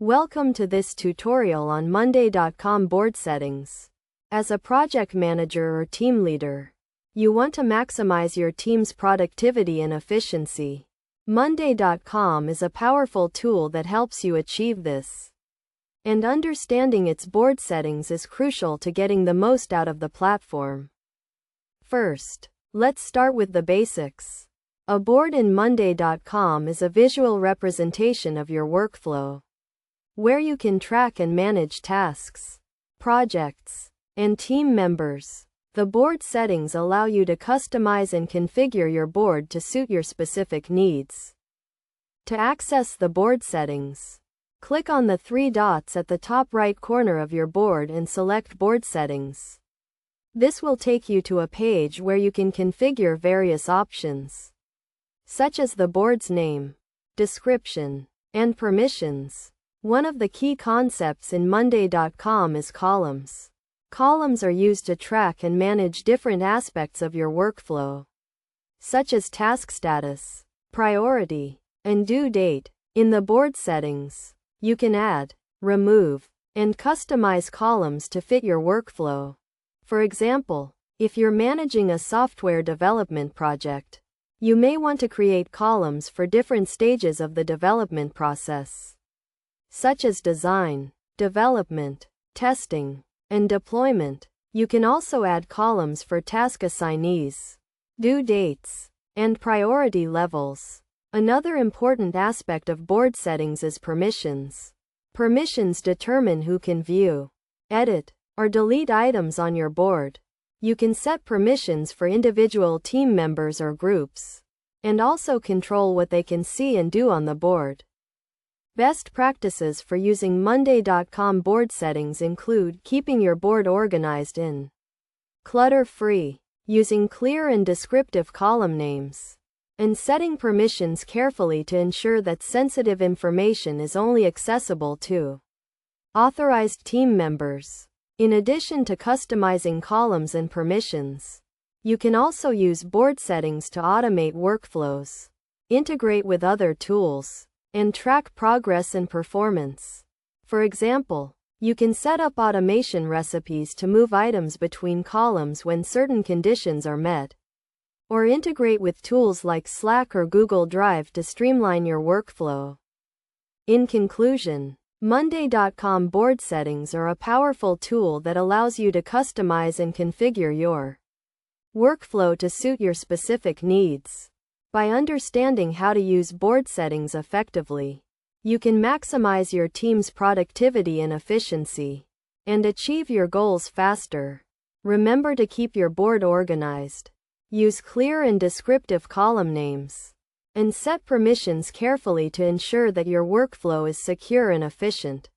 Welcome to this tutorial on Monday.com board settings. As a project manager or team leader, you want to maximize your team's productivity and efficiency. Monday.com is a powerful tool that helps you achieve this. And understanding its board settings is crucial to getting the most out of the platform. First, let's start with the basics. A board in Monday.com is a visual representation of your workflow, where you can track and manage tasks, projects, and team members. The board settings allow you to customize and configure your board to suit your specific needs. To access the board settings, click on the three dots at the top right corner of your board and select Board Settings. This will take you to a page where you can configure various options, such as the board's name, description, and permissions. One of the key concepts in Monday.com is columns. Columns are used to track and manage different aspects of your workflow, such as task status, priority, and due date. In the board settings, you can add, remove, and customize columns to fit your workflow. For example, if you're managing a software development project, you may want to create columns for different stages of the development process, such as design, development, testing, and deployment. You can also add columns for task assignees, due dates, and priority levels. Another important aspect of board settings is permissions. Permissions determine who can view, edit, or delete items on your board. You can set permissions for individual team members or groups, and also control what they can see and do on the board. Best practices for using Monday.com board settings include keeping your board organized and clutter-free, using clear and descriptive column names, and setting permissions carefully to ensure that sensitive information is only accessible to authorized team members. In addition to customizing columns and permissions, you can also use board settings to automate workflows, integrate with other tools, and track progress and performance. For example, you can set up automation recipes to move items between columns when certain conditions are met, or integrate with tools like Slack or Google Drive to streamline your workflow. In conclusion, Monday.com board settings are a powerful tool that allows you to customize and configure your workflow to suit your specific needs. By understanding how to use board settings effectively, you can maximize your team's productivity and efficiency, and achieve your goals faster. Remember to keep your board organized, use clear and descriptive column names, and set permissions carefully to ensure that your workflow is secure and efficient.